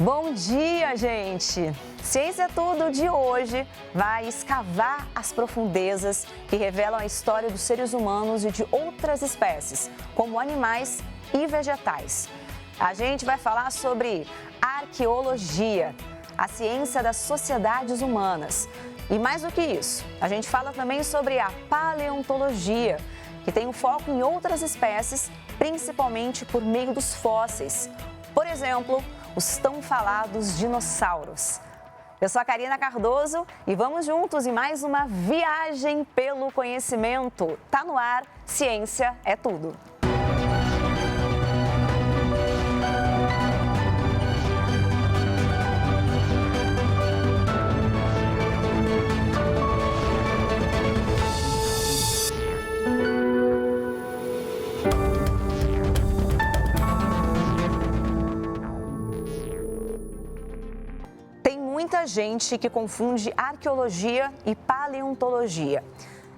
Bom dia, gente! Ciência Tudo de hoje vai escavar as profundezas que revelam a história dos seres humanos e de outras espécies, como animais e vegetais. A gente vai falar sobre arqueologia, a ciência das sociedades humanas. E mais do que isso, a gente fala também sobre a paleontologia, que tem um foco em outras espécies, principalmente por meio dos fósseis. Por exemplo, os tão falados dinossauros. Eu sou a Karina Cardoso e vamos juntos em mais uma viagem pelo conhecimento. Tá no ar, Ciência é Tudo. Muita gente que confunde arqueologia e paleontologia.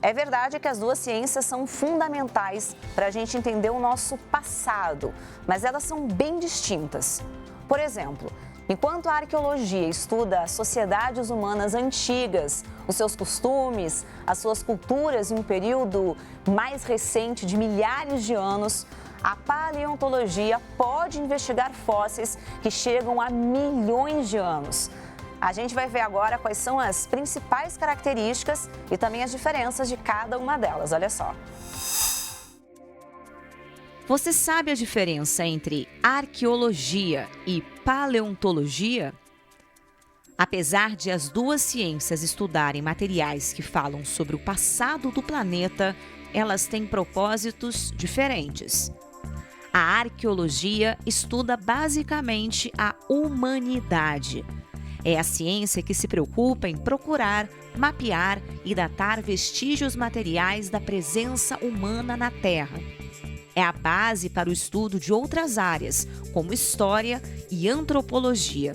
É verdade que as duas ciências são fundamentais para a gente entender o nosso passado, mas elas são bem distintas. Por exemplo, enquanto a arqueologia estuda as sociedades humanas antigas, os seus costumes, as suas culturas em um período mais recente de milhares de anos, a paleontologia pode investigar fósseis que chegam a milhões de anos. A gente vai ver agora quais são as principais características e também as diferenças de cada uma delas. Olha só. Você sabe a diferença entre arqueologia e paleontologia? Apesar de as duas ciências estudarem materiais que falam sobre o passado do planeta, elas têm propósitos diferentes. A arqueologia estuda basicamente a humanidade. É a ciência que se preocupa em procurar, mapear e datar vestígios materiais da presença humana na Terra. É a base para o estudo de outras áreas, como história e antropologia.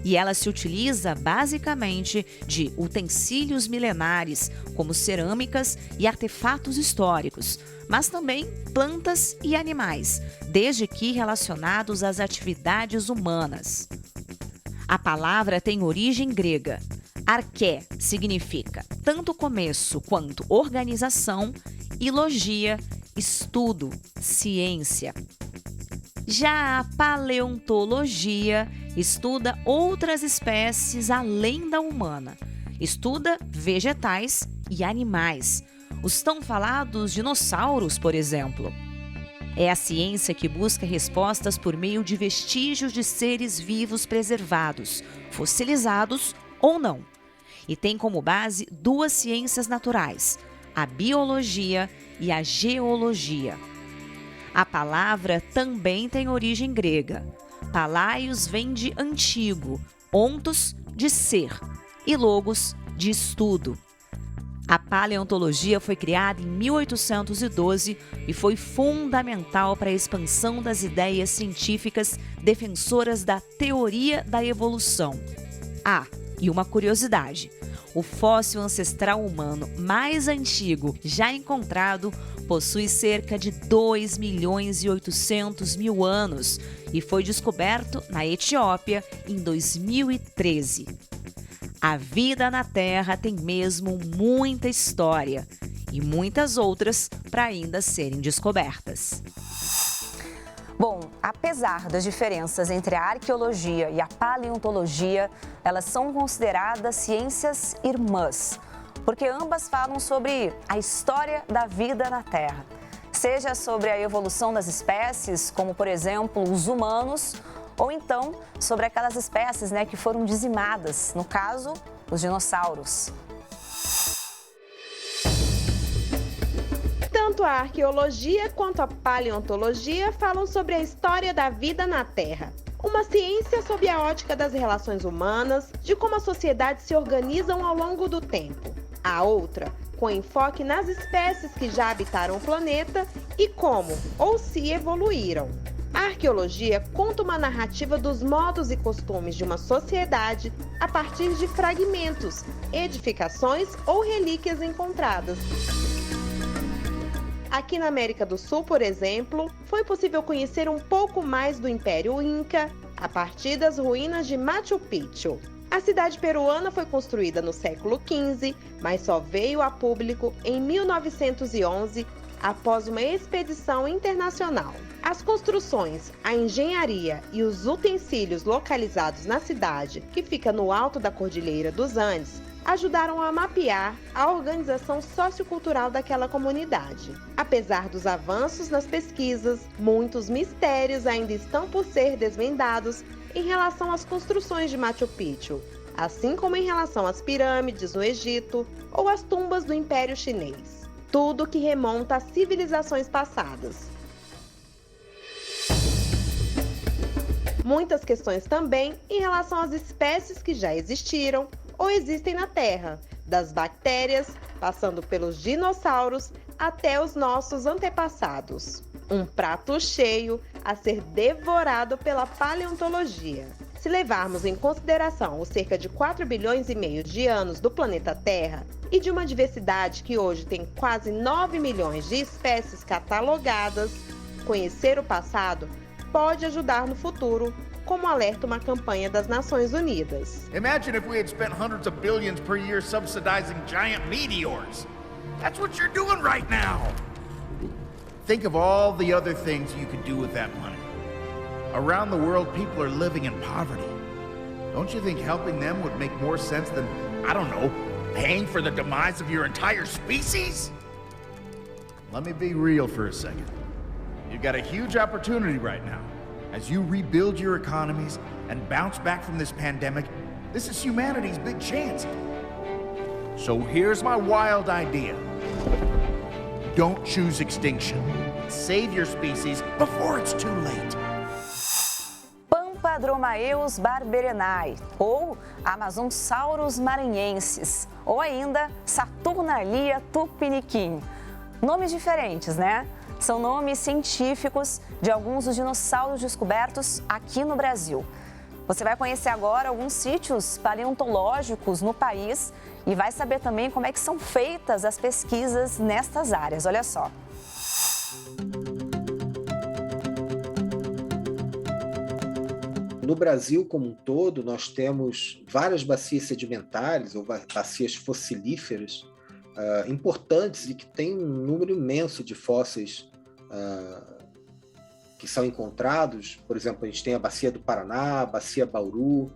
E ela se utiliza basicamente de utensílios milenares, como cerâmicas e artefatos históricos, mas também plantas e animais, desde que relacionados às atividades humanas. A palavra tem origem grega. Arqué significa tanto começo quanto organização, e logia, estudo, ciência. Já a paleontologia estuda outras espécies além da humana. Estuda vegetais e animais. Os tão falados dinossauros, por exemplo. É a ciência que busca respostas por meio de vestígios de seres vivos preservados, fossilizados ou não. E tem como base duas ciências naturais, a biologia e a geologia. A palavra também tem origem grega. Palaios vem de antigo, ontos de ser e logos de estudo. A paleontologia foi criada em 1812 e foi fundamental para a expansão das ideias científicas defensoras da teoria da evolução. E uma curiosidade: o fóssil ancestral humano mais antigo já encontrado possui cerca de 2.800.000 anos e foi descoberto na Etiópia em 2013. A vida na Terra tem mesmo muita história e muitas outras para ainda serem descobertas. Bom, apesar das diferenças entre a arqueologia e a paleontologia, elas são consideradas ciências irmãs, porque ambas falam sobre a história da vida na Terra. Seja sobre a evolução das espécies, como por exemplo os humanos, ou então sobre aquelas espécies que foram dizimadas, no caso, os dinossauros. Tanto a arqueologia quanto a paleontologia falam sobre a história da vida na Terra. Uma ciência sob a ótica das relações humanas, de como as sociedades se organizam ao longo do tempo. A outra, com enfoque nas espécies que já habitaram o planeta e como ou se evoluíram. A arqueologia conta uma narrativa dos modos e costumes de uma sociedade a partir de fragmentos, edificações ou relíquias encontradas. Aqui na América do Sul, por exemplo, foi possível conhecer um pouco mais do Império Inca, a partir das ruínas de Machu Picchu. A cidade peruana foi construída no século XV, mas só veio a público em 1911, após uma expedição internacional. As construções, a engenharia e os utensílios localizados na cidade, que fica no alto da Cordilheira dos Andes, ajudaram a mapear a organização sociocultural daquela comunidade. Apesar dos avanços nas pesquisas, muitos mistérios ainda estão por ser desvendados em relação às construções de Machu Picchu, assim como em relação às pirâmides no Egito ou às tumbas do Império Chinês. Tudo que remonta a civilizações passadas. Muitas questões também em relação às espécies que já existiram ou existem na Terra, das bactérias, passando pelos dinossauros até os nossos antepassados. Um prato cheio a ser devorado pela paleontologia. Se levarmos em consideração os cerca de 4 bilhões e meio de anos do planeta Terra e de uma diversidade que hoje tem quase 9 milhões de espécies catalogadas, conhecer o passado pode ajudar no futuro, como alerta uma campanha das Nações Unidas. Imagine if we had spent hundreds of billions per year subsidizing giant meteors. That's what you're doing right now. Think of all the other things you could do with that money. Around the world, people are living in poverty. Don't you think helping them would make more sense than, I don't know, paying for the demise of your entire species? Let me be real for a second. You've got a huge opportunity right now. As you rebuild your economies and bounce back from this pandemic, this is humanity's big chance. So here's my wild idea. Don't choose extinction. Save your species before it's too late. Pampadromaeus barberenae, ou Amazonsaurus maranhenses, ou ainda Saturnalia tupiniquim. Nomes diferentes, né? São nomes científicos de alguns dos dinossauros descobertos aqui no Brasil. Você vai conhecer agora alguns sítios paleontológicos no país e vai saber também como é que são feitas as pesquisas nestas áreas. Olha só. No Brasil como um todo, nós temos várias bacias sedimentares ou bacias fossilíferas importantes e que têm um número imenso de fósseis que são encontrados. Por exemplo, a gente tem a Bacia do Paraná, a Bacia Bauru,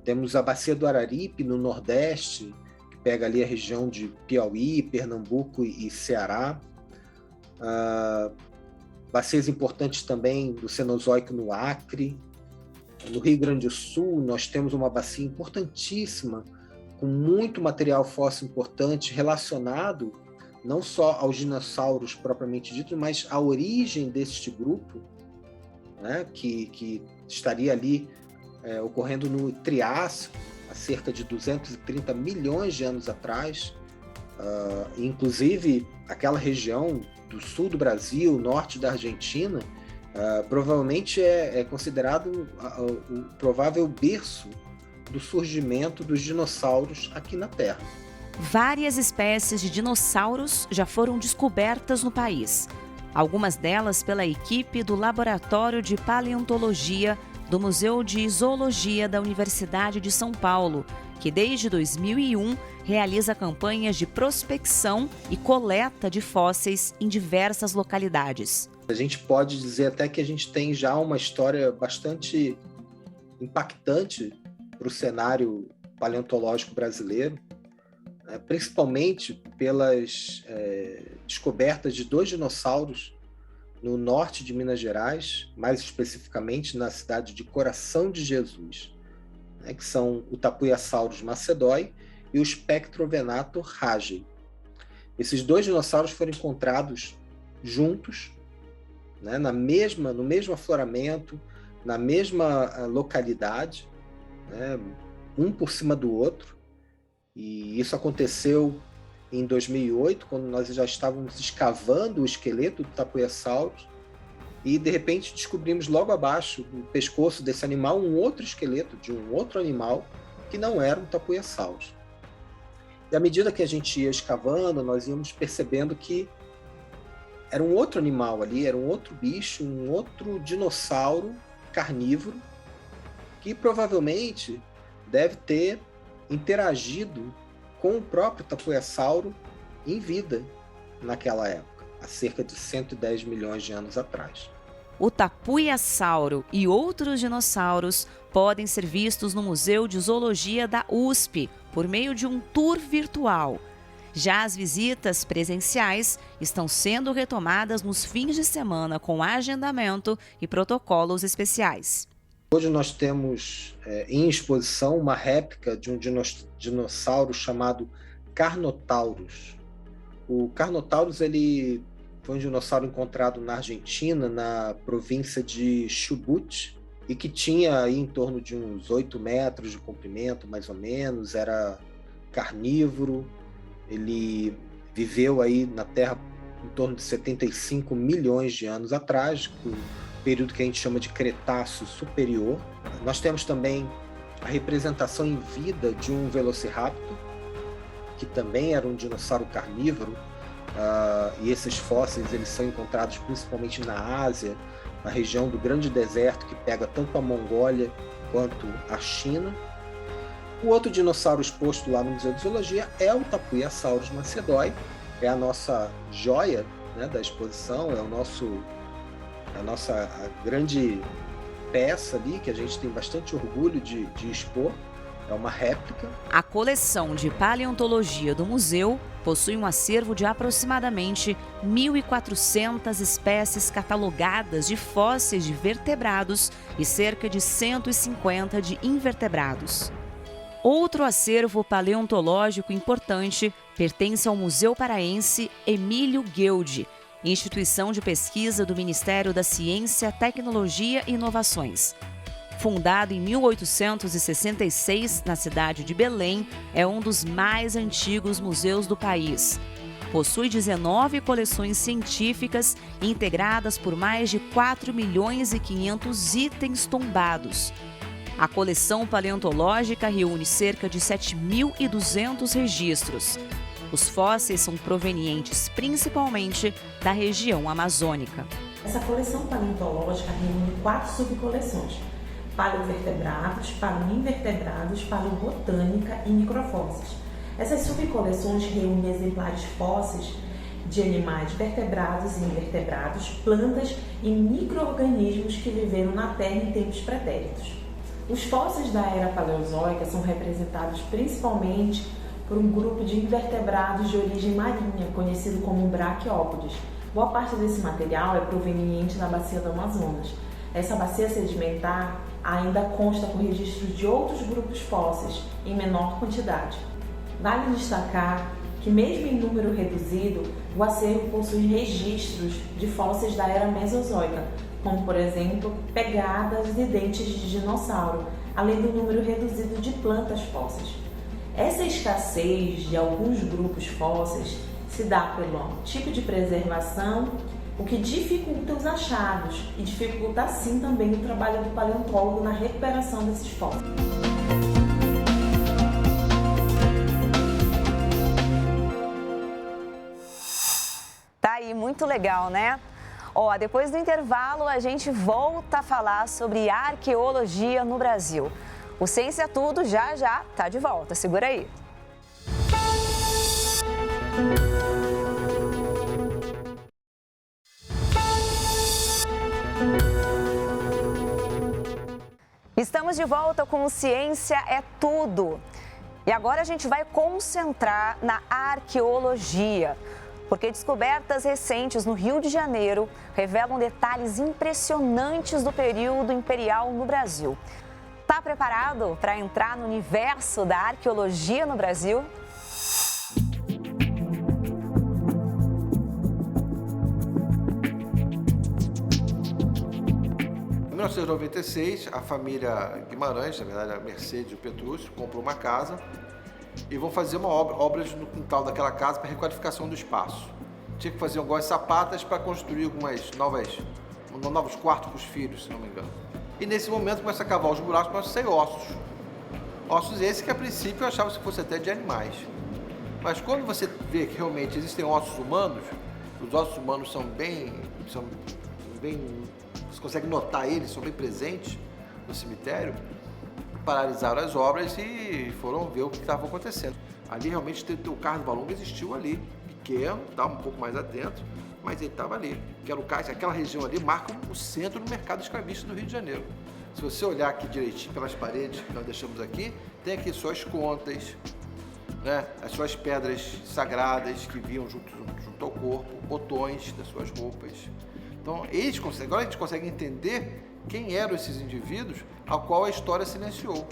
temos a Bacia do Araripe, no Nordeste, que pega ali a região de Piauí, Pernambuco e Ceará. Bacias importantes também do Cenozoico no Acre. No Rio Grande do Sul, nós temos uma bacia importantíssima, com muito material fóssil importante relacionado não só aos dinossauros propriamente dito, mas à origem deste grupo, né, que estaria ali ocorrendo no Triássico, há cerca de 230 milhões de anos atrás. Inclusive, aquela região do sul do Brasil, norte da Argentina, provavelmente é considerado o provável berço do surgimento dos dinossauros aqui na Terra. Várias espécies de dinossauros já foram descobertas no país. Algumas delas pela equipe do Laboratório de Paleontologia do Museu de Zoologia da Universidade de São Paulo, que desde 2001 realiza campanhas de prospecção e coleta de fósseis em diversas localidades. A gente pode dizer até que a gente tem já uma história bastante impactante para o cenário paleontológico brasileiro, principalmente pelas descobertas de 2 dinossauros no norte de Minas Gerais, mais especificamente na cidade de Coração de Jesus, que são o Tapuiasaurus macedói e o Spectrovenator ragei. Esses 2 dinossauros foram encontrados juntos, no mesmo afloramento, na mesma localidade, um por cima do outro. E isso aconteceu em 2008, quando nós já estávamos escavando o esqueleto do Tapuiasaurus, e de repente descobrimos logo abaixo do pescoço desse animal um outro esqueleto de um outro animal que não era um Tapuiasaurus. E à medida que a gente ia escavando, nós íamos percebendo que era um outro animal ali, era um outro bicho, um outro dinossauro carnívoro, que provavelmente deve ter interagido com o próprio tapuiasauro em vida naquela época, há cerca de 110 milhões de anos atrás. O tapuiasauro e outros dinossauros podem ser vistos no Museu de Zoologia da USP por meio de um tour virtual. Já as visitas presenciais estão sendo retomadas nos fins de semana com agendamento e protocolos especiais. Hoje nós temos em exposição uma réplica de um dinossauro chamado Carnotaurus. O Carnotaurus ele foi um dinossauro encontrado na Argentina, na província de Chubut, e que tinha aí em torno de uns 8 metros de comprimento, mais ou menos, era carnívoro. Ele viveu aí na Terra em torno de 75 milhões de anos atrás, o período que a gente chama de Cretáceo Superior. Nós temos também a representação em vida de um Velociraptor, que também era um dinossauro carnívoro, e esses fósseis eles são encontrados principalmente na Ásia, na região do Grande Deserto, que pega tanto a Mongólia quanto a China. O outro dinossauro exposto lá no Museu de Zoologia é o Tapuiasaurus macedoi, é a nossa joia, né, da exposição, é a nossa grande peça ali, que a gente tem bastante orgulho de expor. É uma réplica. A coleção de paleontologia do museu possui um acervo de aproximadamente 1.400 espécies catalogadas de fósseis de vertebrados e cerca de 150 de invertebrados. Outro acervo paleontológico importante pertence ao Museu Paraense Emílio Gueldi, instituição de pesquisa do Ministério da Ciência, Tecnologia e Inovações. Fundado em 1866 na cidade de Belém, é um dos mais antigos museus do país. Possui 19 coleções científicas integradas por mais de 4 milhões e 500 itens tombados. A coleção paleontológica reúne cerca de 7.200 registros. Os fósseis são provenientes principalmente da região amazônica. Essa coleção paleontológica reúne 4 subcoleções: paleovertebrados, paleoinvertebrados, paleobotânica e microfósseis. Essas subcoleções reúnem exemplares fósseis de animais vertebrados e invertebrados, plantas e micro-organismos que viveram na Terra em tempos pretéritos. Os fósseis da era paleozoica são representados principalmente por um grupo de invertebrados de origem marinha, conhecido como braquiópodes. Boa parte desse material é proveniente da bacia do Amazonas. Essa bacia sedimentar ainda consta com registros de outros grupos fósseis, em menor quantidade. Vale destacar que, mesmo em número reduzido, o acervo possui registros de fósseis da era mesozoica, como, por exemplo, pegadas e dentes de dinossauro, além do número reduzido de plantas fósseis. Essa escassez de alguns grupos fósseis se dá pelo tipo de preservação, o que dificulta os achados e dificulta assim também o trabalho do paleontólogo na recuperação desses fósseis. Tá aí, muito legal, né? Depois do intervalo a gente volta a falar sobre arqueologia no Brasil. O Ciência Tudo já tá de volta, segura aí. Estamos de volta com o Ciência é Tudo. E agora a gente vai concentrar na arqueologia, porque descobertas recentes no Rio de Janeiro revelam detalhes impressionantes do período imperial no Brasil. Tá preparado para entrar no universo da arqueologia no Brasil? Em 1996, a família Guimarães, na verdade a Mercedes e o Petrúcio, comprou uma casa e vão fazer obras no quintal daquela casa para requalificação do espaço. Tinha que fazer algumas sapatas para construir algumas novos quartos para os filhos, se não me engano. E nesse momento começa a cavar os buracos, começam a sair ossos. Ossos esses que a princípio eu achava que fosse até de animais. Mas quando você vê que realmente existem ossos humanos, os ossos humanos são bem, você consegue notar eles, são bem presentes no cemitério, paralisaram as obras e foram ver o que estava acontecendo. Ali realmente o Cais do Valongo existiu ali, pequeno, estava um pouco mais adentro, mas ele estava ali. Aquela região ali marca o centro do mercado escravista do Rio de Janeiro. Se você olhar aqui direitinho pelas paredes que nós deixamos aqui, tem aqui suas contas, né? As suas pedras sagradas que vinham junto ao corpo, botões das suas roupas. Então, agora a gente consegue entender quem eram esses indivíduos ao qual a história silenciou.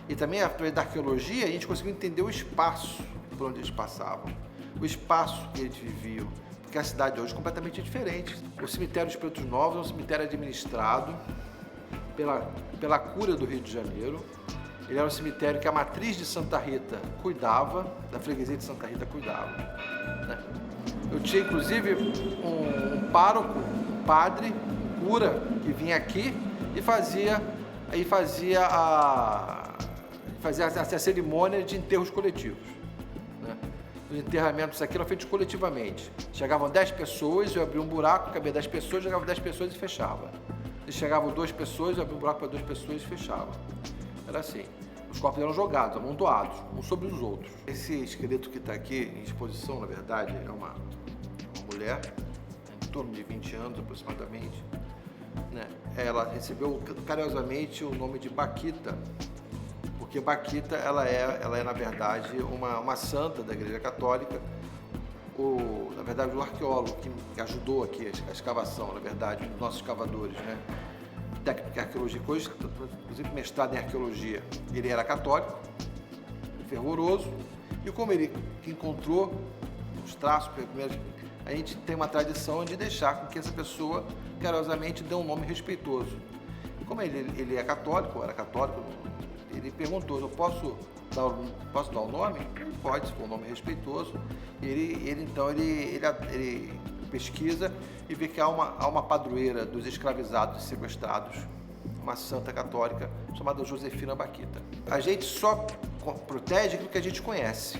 E também, através da arqueologia, a gente conseguiu entender o espaço por onde eles passavam, o espaço que eles viviam, porque a cidade hoje é completamente diferente. O cemitério dos Pretos Novos é um cemitério administrado pela Cúria do Rio de Janeiro. Ele era um cemitério que a matriz de Santa Rita cuidava, da freguesia de Santa Rita cuidava, né? Eu tinha, inclusive, um pároco, um padre, um cura, que vinha aqui e fazia a cerimônia de enterros coletivos, né? Os enterramentos aqui eram feitos coletivamente. Chegavam 10 pessoas, eu abria um buraco, cabia 10 pessoas, chegavam 10 pessoas e fechava. E chegavam 2 pessoas, eu abria um buraco para 2 pessoas e fechava. Era assim. Os corpos eram jogados, amontoados, uns sobre os outros. Esse esqueleto que está aqui em exposição, na verdade, é uma mulher, em torno de 20 anos aproximadamente, né? Ela recebeu carinhosamente o nome de Baquita, porque Baquita ela é na verdade uma santa da Igreja Católica, na verdade o arqueólogo que ajudou aqui a escavação, na verdade, os nossos escavadores, né? Técnica de arqueologia, inclusive mestrado em arqueologia. Ele era católico, fervoroso, e como ele encontrou os traços, a gente tem uma tradição de deixar com que essa pessoa carinhosamente dê um nome respeitoso. E como ele é católico, era católico, ele perguntou: eu posso dar o nome? Ele pode, se for um nome respeitoso. Ele pesquisa e vê que há uma padroeira dos escravizados e sequestrados, uma santa católica chamada Josefina Baquita. A gente só protege aquilo que a gente conhece.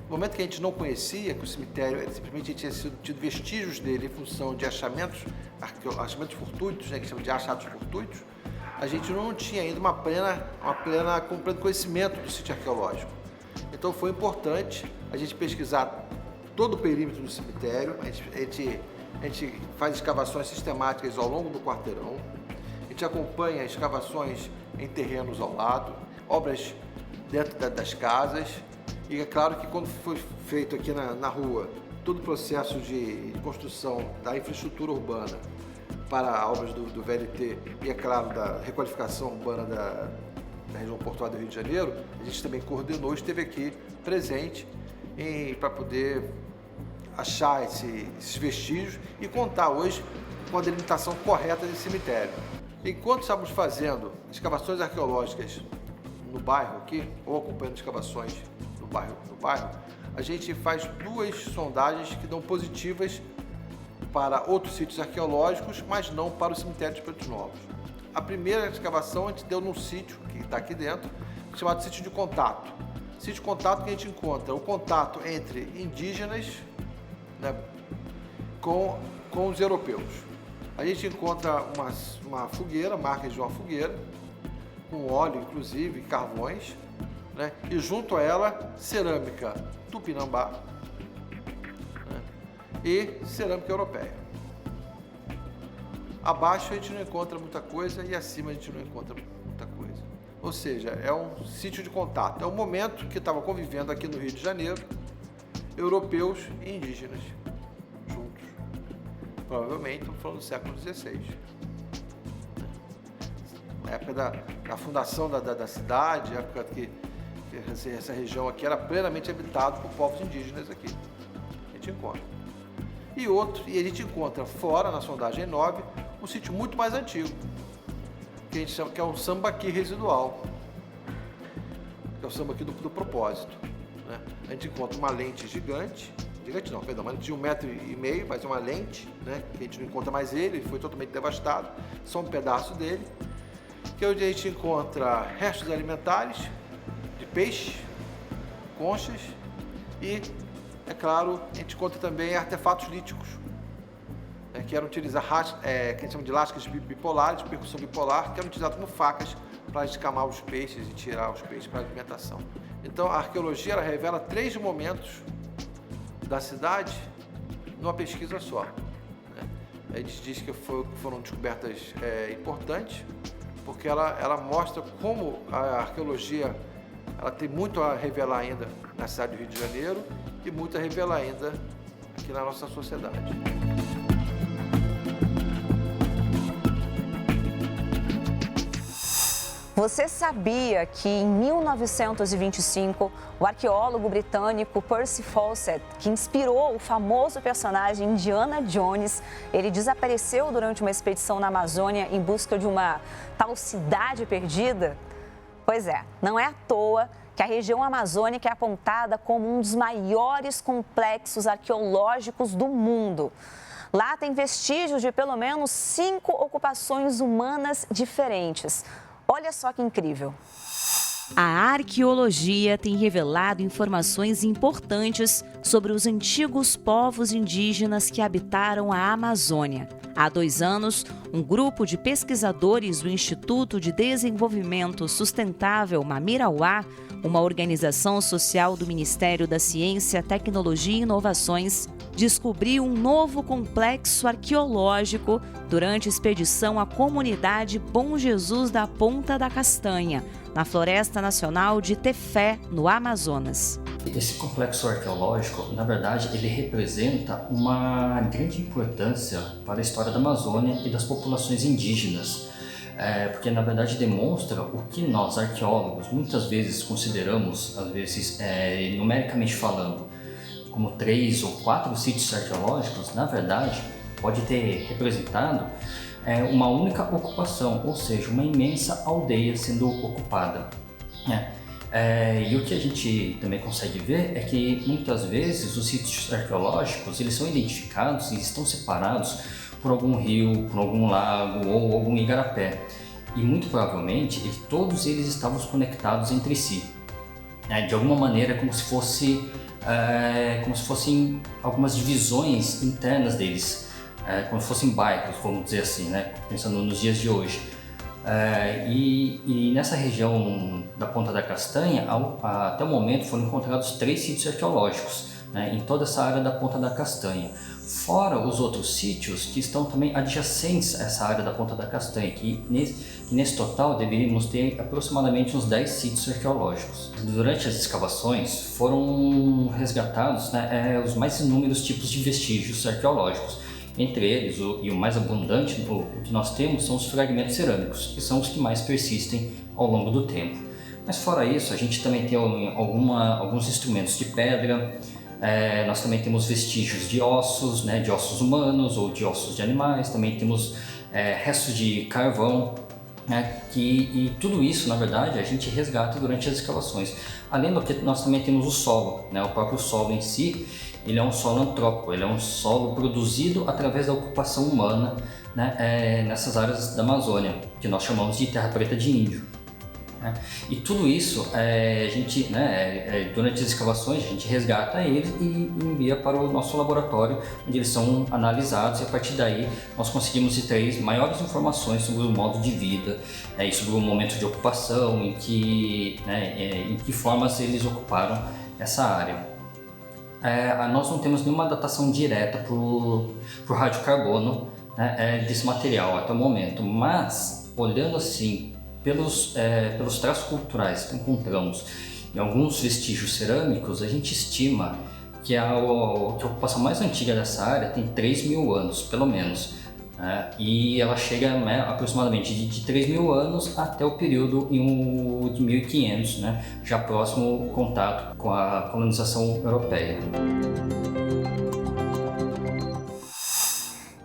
No momento que a gente não conhecia, que o cemitério simplesmente tinha tido vestígios dele em função de achamentos fortuitos, né, que chamam de achados fortuitos, a gente não tinha ainda um pleno conhecimento do sítio arqueológico. Então foi importante a gente pesquisar todo o perímetro do cemitério. A gente faz escavações sistemáticas ao longo do quarteirão, a gente acompanha escavações em terrenos ao lado, obras dentro das casas, e é claro que quando foi feito aqui na rua todo o processo de construção da infraestrutura urbana para obras do VLT e, é claro, da requalificação urbana da região portuária do Rio de Janeiro, a gente também coordenou e esteve aqui presente para poder achar esses vestígios e contar hoje com a delimitação correta desse cemitério. Enquanto estávamos fazendo escavações arqueológicas no bairro aqui, ou acompanhando escavações no bairro, a gente faz 2 sondagens que dão positivas para outros sítios arqueológicos, mas não para o cemitério de Pretos Novos. A primeira escavação a gente deu num sítio que está aqui dentro, chamado sítio de contato. Sítio de contato que a gente encontra o contato entre indígenas, né, com os europeus. A gente encontra uma fogueira, marcas de uma fogueira, com óleo inclusive, carvões, né, e junto a ela cerâmica tupinambá, né, e cerâmica europeia. Abaixo a gente não encontra muita coisa e acima a gente não encontra muita coisa. Ou seja, é um sítio de contato. É um momento que estava convivendo aqui no Rio de Janeiro europeus e indígenas juntos. Provavelmente estamos falando do século XVI. Na época da fundação da cidade, época que essa região aqui era plenamente habitada por povos indígenas aqui. A gente encontra. E a gente encontra fora, na sondagem 9, um sítio muito mais antigo, que a gente chama que é um sambaqui residual, que é o sambaqui do propósito, né? A gente encontra uma lente gigante não, perdão, uma lente de 1,5 metro, mas é uma lente, né, que a gente não encontra mais ele foi totalmente devastado, só um pedaço dele, que é onde a gente encontra restos alimentares de peixe, conchas e, é claro, a gente encontra também artefatos líticos, né, que eram utilizados, que a gente chama de lascas bipolares, de percussão bipolar, que eram utilizados como facas para descamar os peixes e tirar os peixes para alimentação. Então, a arqueologia ela revela 3 momentos da cidade numa pesquisa só. Eles dizem que foram descobertas importantes, porque ela mostra como a arqueologia ela tem muito a revelar ainda na cidade do Rio de Janeiro e muito a revelar ainda aqui na nossa sociedade. Você sabia que em 1925, o arqueólogo britânico Percy Fawcett, que inspirou o famoso personagem Indiana Jones, ele desapareceu durante uma expedição na Amazônia em busca de uma tal cidade perdida? Pois é, não é à toa que a região amazônica é apontada como um dos maiores complexos arqueológicos do mundo. Lá tem vestígios de pelo menos 5 ocupações humanas diferentes. Olha só que incrível. A arqueologia tem revelado informações importantes sobre os antigos povos indígenas que habitaram a Amazônia. Há 2 anos, um grupo de pesquisadores do Instituto de Desenvolvimento Sustentável Mamirauá, uma organização social do Ministério da Ciência, Tecnologia e Inovações, descobriu um novo complexo arqueológico durante a expedição à comunidade Bom Jesus da Ponta da Castanha, na Floresta Nacional de Tefé, no Amazonas. Esse complexo arqueológico, na verdade, ele representa uma grande importância para a história da Amazônia e das populações indígenas, porque na verdade demonstra o que nós, arqueólogos, muitas vezes consideramos, às vezes numericamente falando, como 3 ou 4 sítios arqueológicos, na verdade, pode ter representado uma única ocupação, ou seja, uma imensa aldeia sendo ocupada. E o que a gente também consegue ver é que muitas vezes os sítios arqueológicos eles são identificados e estão separados por algum rio, por algum lago ou algum igarapé. E muito provavelmente todos eles estavam conectados entre si, de alguma maneira como se fossem algumas divisões internas deles, como se fossem bairros, vamos dizer assim, pensando nos dias de hoje. E nessa região da Ponta da Castanha, até o momento foram encontrados 3 sítios arqueológicos, em toda essa área da Ponta da Castanha. Fora os outros sítios que estão também adjacentes a essa área da Ponta da Castanha, que nesse total deveríamos ter aproximadamente uns 10 sítios arqueológicos. Durante as escavações foram resgatados os mais inúmeros tipos de vestígios arqueológicos. Entre eles, e o mais abundante o que nós temos são os fragmentos cerâmicos, que são os que mais persistem ao longo do tempo. Mas fora isso, a gente também tem alguns instrumentos de pedra, nós também temos vestígios de ossos humanos ou de ossos de animais, também temos restos de carvão, e tudo isso, na verdade, a gente resgata durante as escavações. Além do que, nós também temos o solo, o próprio solo em si. Ele é um solo antrópico, ele é um solo produzido através da ocupação humana nessas áreas da Amazônia, que nós chamamos de terra preta de índio. E tudo isso, a gente, durante as escavações, a gente resgata eles e envia para o nosso laboratório, onde eles são analisados, e a partir daí nós conseguimos extrair maiores informações sobre o modo de vida, e sobre o momento de ocupação, em que formas eles ocuparam essa área. Nós não temos nenhuma datação direta para o radiocarbono desse material até o momento, mas olhando assim pelos traços culturais que encontramos em alguns vestígios cerâmicos, a gente estima que a ocupação mais antiga dessa área tem 3.000 anos, pelo menos. E ela chega aproximadamente de 3.000 anos até o período de 1500, já próximo ao contato com a colonização europeia.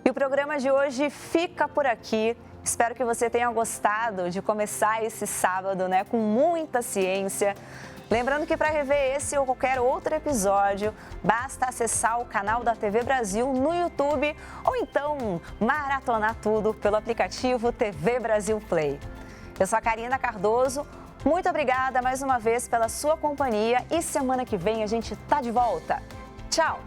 E o programa de hoje fica por aqui. Espero que você tenha gostado de começar esse sábado com muita ciência. Lembrando que para rever esse ou qualquer outro episódio, basta acessar o canal da TV Brasil no YouTube ou então maratonar tudo pelo aplicativo TV Brasil Play. Eu sou a Karina Cardoso, muito obrigada mais uma vez pela sua companhia e semana que vem a gente tá de volta. Tchau!